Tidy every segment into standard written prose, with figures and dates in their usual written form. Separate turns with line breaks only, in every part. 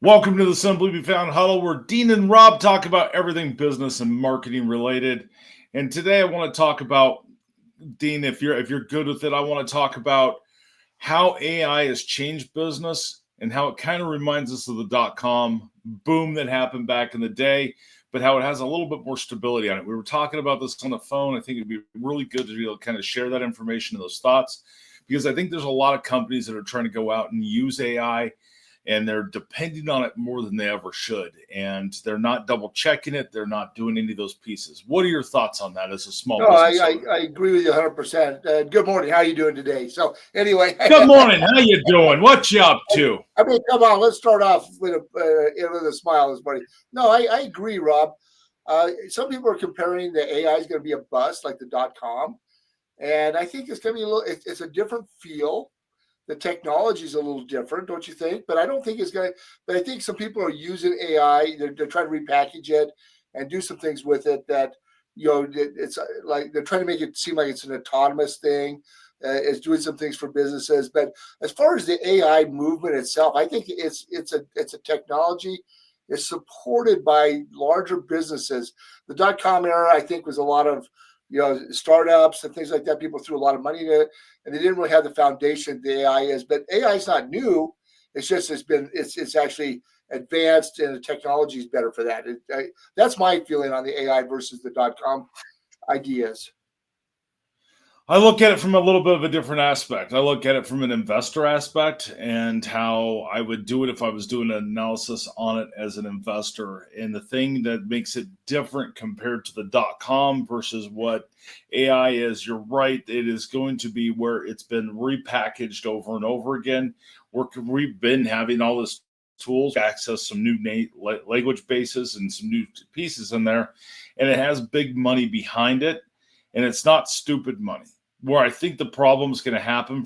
Welcome to the Simply Be Found Huddle, where Dean and Rob talk about everything business and marketing related. And today I want to talk about, Dean, if you're good with it, I want to talk about how AI has changed business and how it kind of reminds us of the dot-com boom that happened back in the day, but how it has a little bit more stability on it. We were talking about this on the phone. I think it'd be really good to be able to kind of share that information and those thoughts, because I think there's a lot of companies that are trying to go out and use AI, and they're depending on it more than they ever should. And they're not double checking it. They're not doing any of those pieces. What are your thoughts on that as a small
No,
business owner?
I agree with you 100%. Good morning. How are you doing today? So anyway,
Good morning. How you doing? What you up to?
I mean, come on, let's start off with a smile this morning. No, I agree, Rob. Some people are comparing the AI is going to be a bust like the .com, and I think it's going to be it's a different feel. The technology is a little different, don't you think? But I don't think it's going to. But I think some people are using AI. They're trying to repackage it and do some things with it that it's like they're trying to make it seem like it's an autonomous thing. It's doing some things for businesses. But as far as the AI movement itself, I think it's a technology. It's supported by larger businesses. The .com era, I think, was a lot of startups and things like that. People threw a lot of money into it, and they didn't really have the foundation the AI is. But AI is not new. It's just it's actually advanced, and the technology is better for that. That's my feeling on the AI versus the .com ideas.
I look at it from a little bit of a different aspect. I look at it from an investor aspect and how I would do it if I was doing an analysis on it as an investor. And the thing that makes it different compared to the .com versus what AI is, you're right, it is going to be where it's been repackaged over and over again. We've been having all this tools to access some new language bases and some new pieces in there, and it has big money behind it, and it's not stupid money. Where I think the problem is going to happen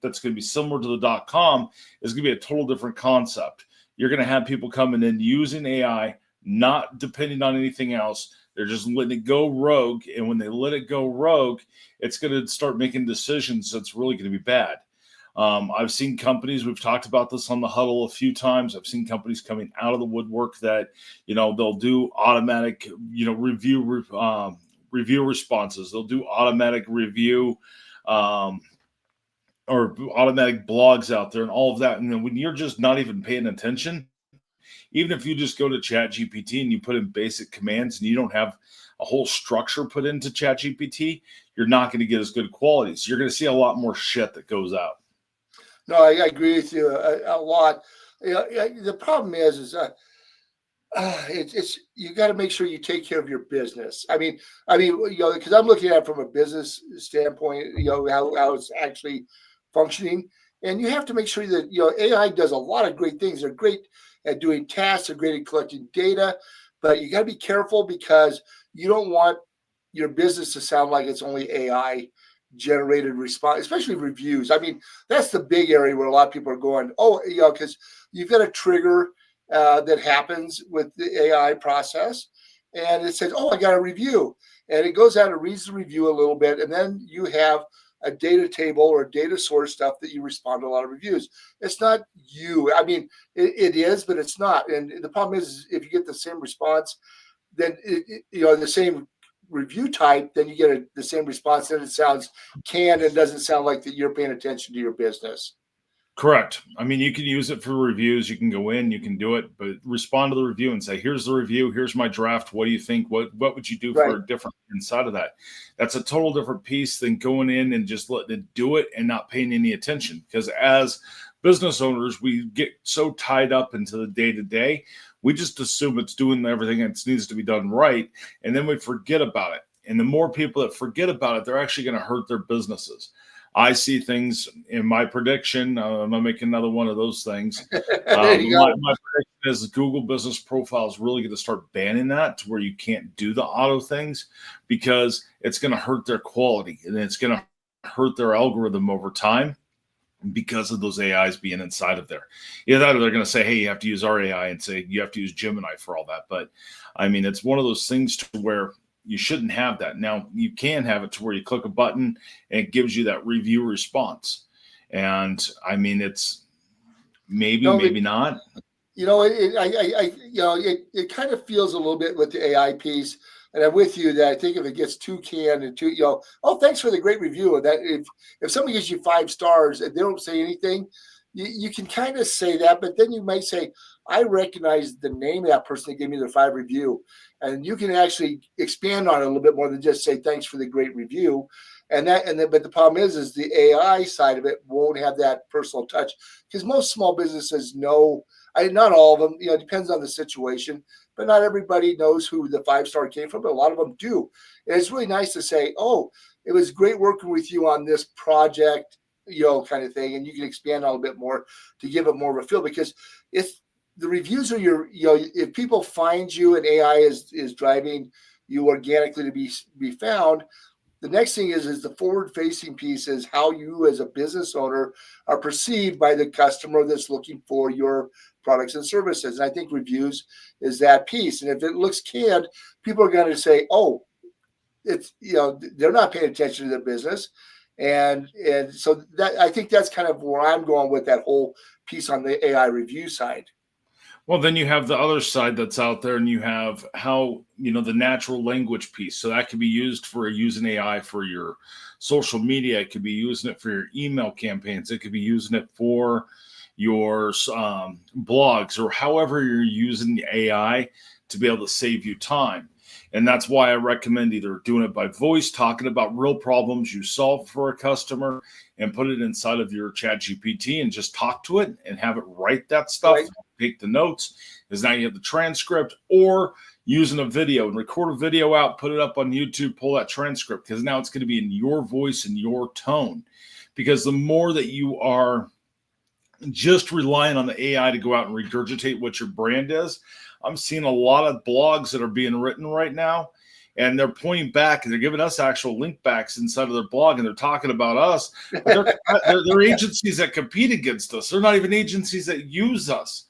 that's going to be similar to the .com is going to be a total different concept. You're going to have people coming in using AI, not depending on anything else. They're just letting it go rogue, and when they let it go rogue, it's going to start making decisions that's really going to be bad. I've seen companies, we've talked about this on the huddle a few times. I've seen companies coming out of the woodwork that, they'll do automatic, review responses. They'll do automatic review or automatic blogs out there and all of that. And then when you're just not even paying attention, even if you just go to ChatGPT and you put in basic commands and you don't have a whole structure put into ChatGPT, you're not going to get as good quality. So you're going to see a lot more shit that goes out.
No, I agree with you a lot. The problem is it's you got to make sure you take care of your business. I mean, because I'm looking at it from a business standpoint, how it's actually functioning, and you have to make sure that AI does a lot of great things. They're great at doing tasks. They're great at collecting data, but you got to be careful because you don't want your business to sound like it's only AI generated response, especially reviews. I mean, that's the big area where a lot of people are going, because you've got a trigger that happens with the AI process, and it says, I got a review, and it goes out and reads the review a little bit, and then you have a data table or data source stuff that you respond to a lot of reviews. It's not you. I mean, it is, but it's not. And the problem is if you get the same response, then the same review type, then you get the same response, and it sounds canned and doesn't sound like that you're paying attention to your business.
Correct. I mean, you can use it for reviews. You can go in, you can do it, but respond to the review and say, here's the review. Here's my draft. What do you think? What would you do for a different inside of that? That's a total different piece than going in and just letting it do it and not paying any attention. Because as business owners, we get so tied up into the day to day. We just assume it's doing everything that needs to be done right. And then we forget about it. And the more people that forget about it, they're actually going to hurt their businesses. I see things in my prediction. I'm not making another one of those things. My prediction is Google Business Profile is really going to start banning that to where you can't do the auto things, because it's going to hurt their quality and it's going to hurt their algorithm over time because of those AIs being inside of there. They're going to say, hey, you have to use our AI, and say you have to use Gemini for all that. But I mean, it's one of those things to where you shouldn't have that. Now, you can have it to where you click a button and it gives you that review response. And I mean, it's maybe not.
It kind of feels a little bit with the AI piece, and I'm with you that I think if it gets too canned and too, oh, thanks for the great review. That if somebody gives you 5 stars and they don't say anything, you can kind of say that, but then you might say, I recognize the name of that person that gave me their 5 review, and you can actually expand on it a little bit more than just say thanks for the great review. But the problem is the AI side of it won't have that personal touch because most small businesses know. Not all of them, it depends on the situation, but not everybody knows who the 5 star came from, but a lot of them do. And it's really nice to say, oh, it was great working with you on this project, kind of thing. And you can expand on a bit more to give it more of a feel because if the reviews are if people find you and AI is driving you organically to be found, the next thing is the forward-facing piece is how you as a business owner are perceived by the customer that's looking for your products and services. And I think reviews is that piece. And if it looks canned, people are going to say, oh, it's, they're not paying attention to their business. And so that I think that's kind of where I'm going with that whole piece on the AI review side.
Well, then you have the other side that's out there, and you have how, the natural language piece. So that could be used for using AI for your social media. It could be using it for your email campaigns. It could be using it for your blogs or however you're using the AI to be able to save you time. And that's why I recommend either doing it by voice, talking about real problems you solve for a customer, and put it inside of your chat GPT and just talk to it and have it write that stuff, right. Take the notes, because now you have the transcript, or using a video and record a video out, put it up on YouTube, pull that transcript, because now it's going to be in your voice and your tone. Because the more that you are just relying on the AI to go out and regurgitate what your brand is, I'm seeing a lot of blogs that are being written right now, and they're pointing back and they're giving us actual link backs inside of their blog, and they're talking about us. But they're agencies that compete against us. They're not even agencies that use us.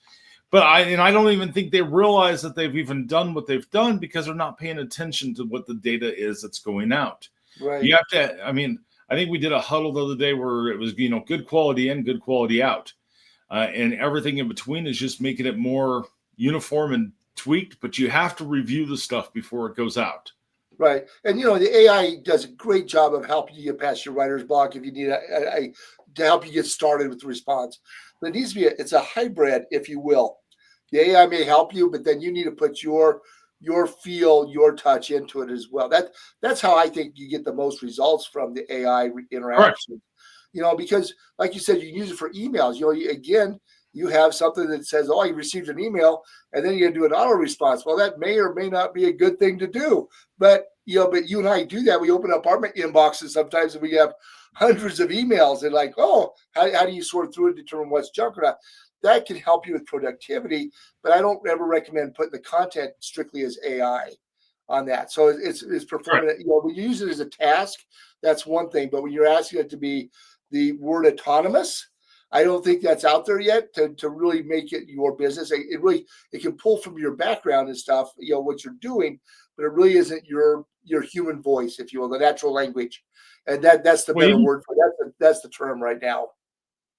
But I don't even think they realize that they've even done what they've done because they're not paying attention to what the data is that's going out.
Right.
You have to, I think we did a huddle the other day where it was, good quality in, good quality out. And everything in between is just making it more uniform and tweaked, but you have to review the stuff before it goes out.
Right. And, the AI does a great job of helping you get past your writer's block if you need to help you get started with the response. But it needs to be, it's a hybrid, if you will. The AI may help you, but then you need to put your feel, your touch into it as well. That's how I think you get the most results from the AI interaction. Right. Because like you said, you can use it for emails. You have something that says, oh, you received an email, and then you're going to do an auto response. Well, that may or may not be a good thing to do. But you and I do that. We open up our inboxes sometimes and we have hundreds of emails and like, oh, how do you sort through and determine what's junk or not? That can help you with productivity, but I don't ever recommend putting the content strictly as AI on that. So it's performing. Right. When you use it as a task, that's one thing. But when you're asking it to be the word autonomous, I don't think that's out there yet to really make it your business. It can pull from your background and stuff, what you're doing, but it really isn't your human voice, if you will, the natural language. And that's the better word for that. That's the term right now.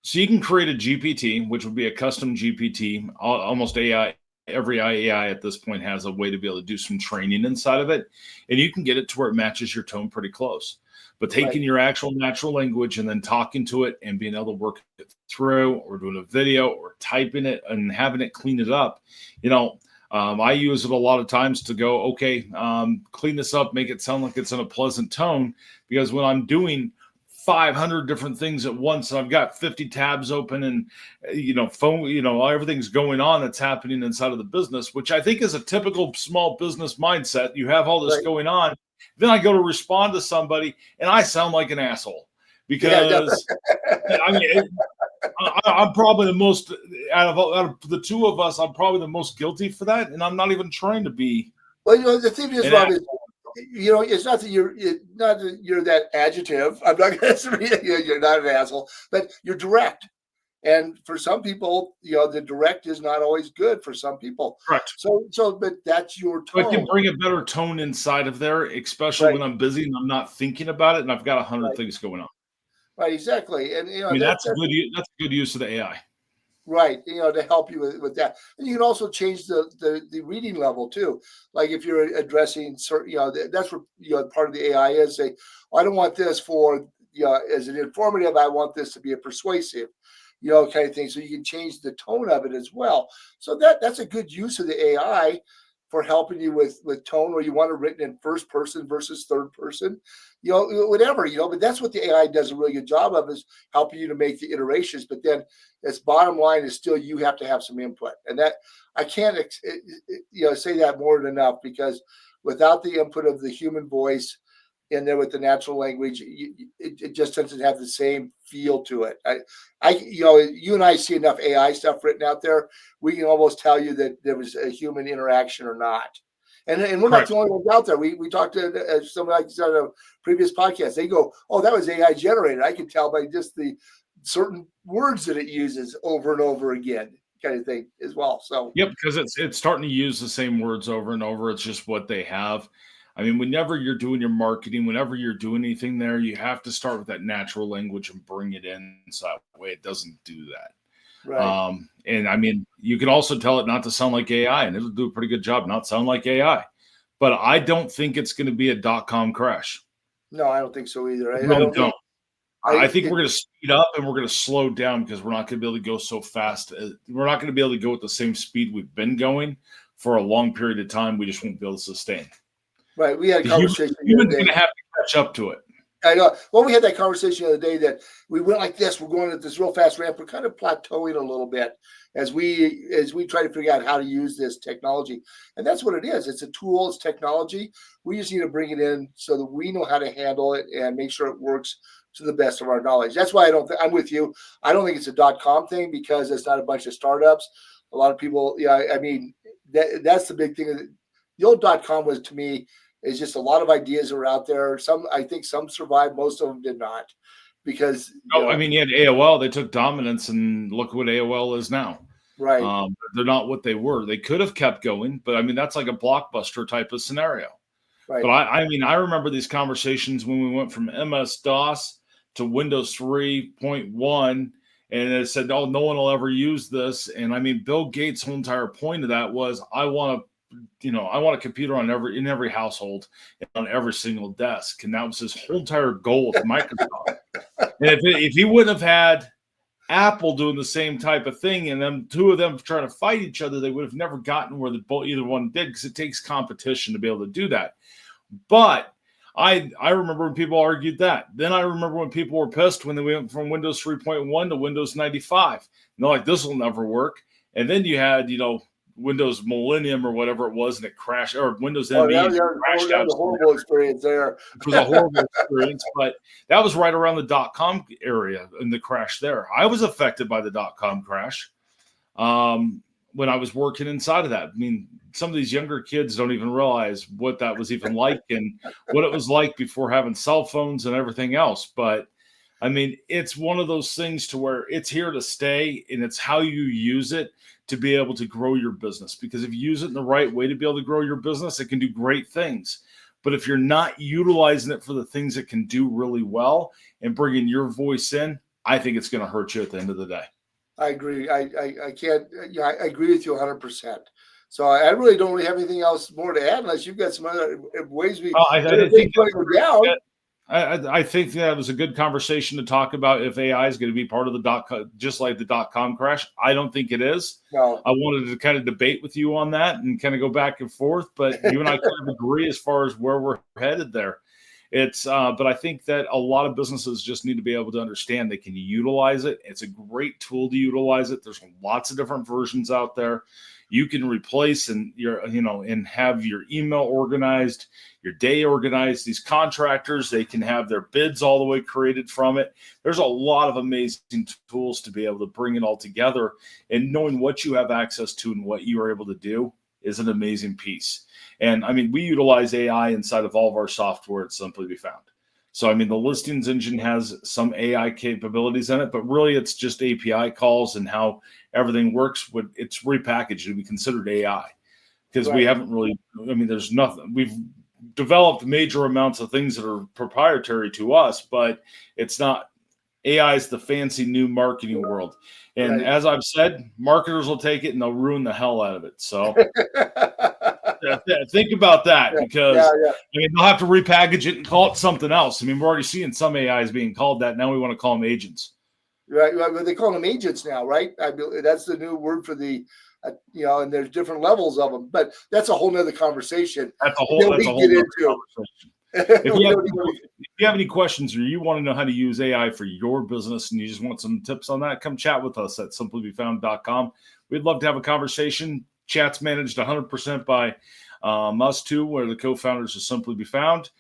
So you can create a GPT, which would be a custom GPT. Almost every AI at this point has a way to be able to do some training inside of it. And you can get it to where it matches your tone pretty close. But taking your actual natural language and then talking to it and being able to work it through, or doing a video or typing it and having it clean it up. I use it a lot of times to go, okay, clean this up, make it sound like it's in a pleasant tone. Because when I'm doing 500 different things at once, and I've got 50 tabs open and, phone, everything's going on that's happening inside of the business, which I think is a typical small business mindset. You have all this going on. Then I go to respond to somebody and I sound like an asshole because I'm probably the most out of the two of us. I'm probably the most guilty for that, and I'm not even trying to be.
Well, the thing is, Rob, it's not that you're that adjective. I'm not going to say you're not an asshole, but you're direct. And for some people, the direct is not always good for some people.
Correct.
But that's your tone.
But I can bring a better tone inside of there, especially when I'm busy and I'm not thinking about it and I've got 100 things going on.
Right, exactly. And
that's a good use of the AI.
Right, to help you with that. And you can also change the reading level too. Like if you're addressing certain, that's what part of the AI is. Say, I don't want this for as an informative. I want this to be a persuasive, kind of thing. So you can change the tone of it as well. So that's a good use of the AI for helping you with tone, or you want it written in first person versus third person, whatever, but that's what the AI does a really good job of, is helping you to make the iterations. But then its bottom line is still you have to have some input. And that I can't, say that more than enough, because without the input of the human voice in there with the natural language, it just doesn't have the same feel to it. You and I see enough AI stuff written out there. We can almost tell you that there was a human interaction or not. And we're not
Correct.
the only ones out there. We talked to somebody like said on a previous podcast. They go, "Oh, that was AI generated. I can tell by just the certain words that it uses over and over again," kind of thing as well. So
Yep, because it's starting to use the same words over and over. It's just what they have. I mean, whenever you're doing your marketing, whenever you're doing anything there, you have to start with that natural language and bring it in, so that way it doesn't do that.
right.
And I mean, you can also tell it not to sound like AI, and it'll do a pretty good job not sound like AI. But I don't think it's going to be a .com crash.
No, I don't think so either.
I
I
really
don't
don't.
think
I think we're going to speed up and we're going to slow down, because we're not going to be able to go so fast. We're not going to be able to go at the same speed we've been going for a long period of time. We just won't be able to sustain.
right. We had a
The
conversation the
human's
other
going
day.
to have to catch up to it.
I know. Well, we had that conversation the other day that we went like this. We're going at this real fast ramp. We're kind of plateauing a little bit as we try to figure out how to use this technology. And that's what it is. It's a tool. It's technology. We just need to bring it in so that we know how to handle it and make sure it works to the best of our knowledge. That's why I'm with you. I don't think it's a .com thing, because it's not a bunch of startups. A lot of people. Yeah. I mean, that's the big thing. The old .com was, to me, it's just a lot of ideas are out there. I think some survived, most of them did not, because
Oh, I mean, you had AOL. They took dominance, and look what AOL is now.
right,
They're not what they were. They could have kept going, but I mean, that's like a Blockbuster type of scenario.
right.
But I mean, I remember these conversations when we went from MS-DOS to Windows 3.1, and it said, "Oh, no one will ever use this." And I mean, Bill Gates' whole entire point of that was, I want a computer in every household and on every single desk, and that was his whole entire goal with Microsoft. And if he wouldn't have had Apple doing the same type of thing, and then two of them trying to fight each other, they would have never gotten where either one did, because it takes competition to be able to do that. But I remember when people argued that. Then I remember when people were pissed when they went from Windows 3.1 to Windows 95. And they're like, this will never work. And then you had, Windows Millennium or whatever it was, and it crashed, or Windows ME crashed
That was a horrible experience there.
It was a horrible experience, but that was right around the .com area and the crash there. I was affected by the .com crash when I was working inside of that. I mean, some of these younger kids don't even realize what that was even like, and what it was like before having cell phones and everything else. But I mean, it's one of those things to where it's here to stay, and it's how you use it to be able to grow your business. Because if you use it in the right way to be able to grow your business, it can do great things. But if you're not utilizing it for the things it can do really well and bringing your voice in, I think it's going to hurt you at the end of the day.
I agree. I can't. Yeah, I agree with you 100%. So I really don't really have anything else more to add, unless you've got some other ways we
I think
go down.
I think that was a good conversation to talk about if AI is going to be part of the just like the .com crash. I don't think it is.
No.
I wanted to kind of debate with you on that and kind of go back and forth, but you and I kind of agree as far as where we're headed there. But I think that a lot of businesses just need to be able to understand they can utilize it. It's a great tool to utilize it. There's lots of different versions out there. You can replace and and have your email organized, your day organized. These contractors, they can have their bids all the way created from it. There's a lot of amazing tools to be able to bring it all together, and knowing what you have access to and what you are able to do is an amazing piece. And I mean, we utilize AI inside of all of our software at Simply Be Found. So, I mean, the listings engine has some AI capabilities in it, but really it's just API calls and how everything works. It's repackaged to be considered AI, because we haven't really, I mean, there's nothing. We've developed major amounts of things that are proprietary to us, but it's not AI is the fancy new marketing world. And
Right.
as I've said, marketers will take it and they'll ruin the hell out of it. So think about that, because
Yeah.
I mean, they'll have to repackage it and call it something else. I mean, we're already seeing some AIs being called that. Now we want to call them agents.
Right. Well, they call them agents now, right? I mean, that's the new word for the, and there's different levels of them. But that's a whole nother conversation.
That's a
That
whole
we
that's a
can
whole
get
other
into.
conversation. If you have any questions, or you want to know how to use AI for your business and you just want some tips on that, come chat with us at simplybefound.com. We'd love to have a conversation. Chat's managed 100% by us two. We're the co-founders of Simply Be Found.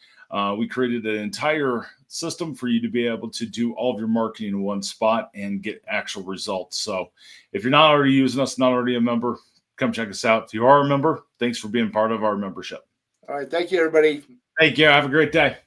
We created an entire system for you to be able to do all of your marketing in one spot and get actual results. So if you're not already using us, not already a member, come check us out. If you are a member, thanks for being part of our membership.
All right. Thank you, everybody.
Thank you. Have a great day.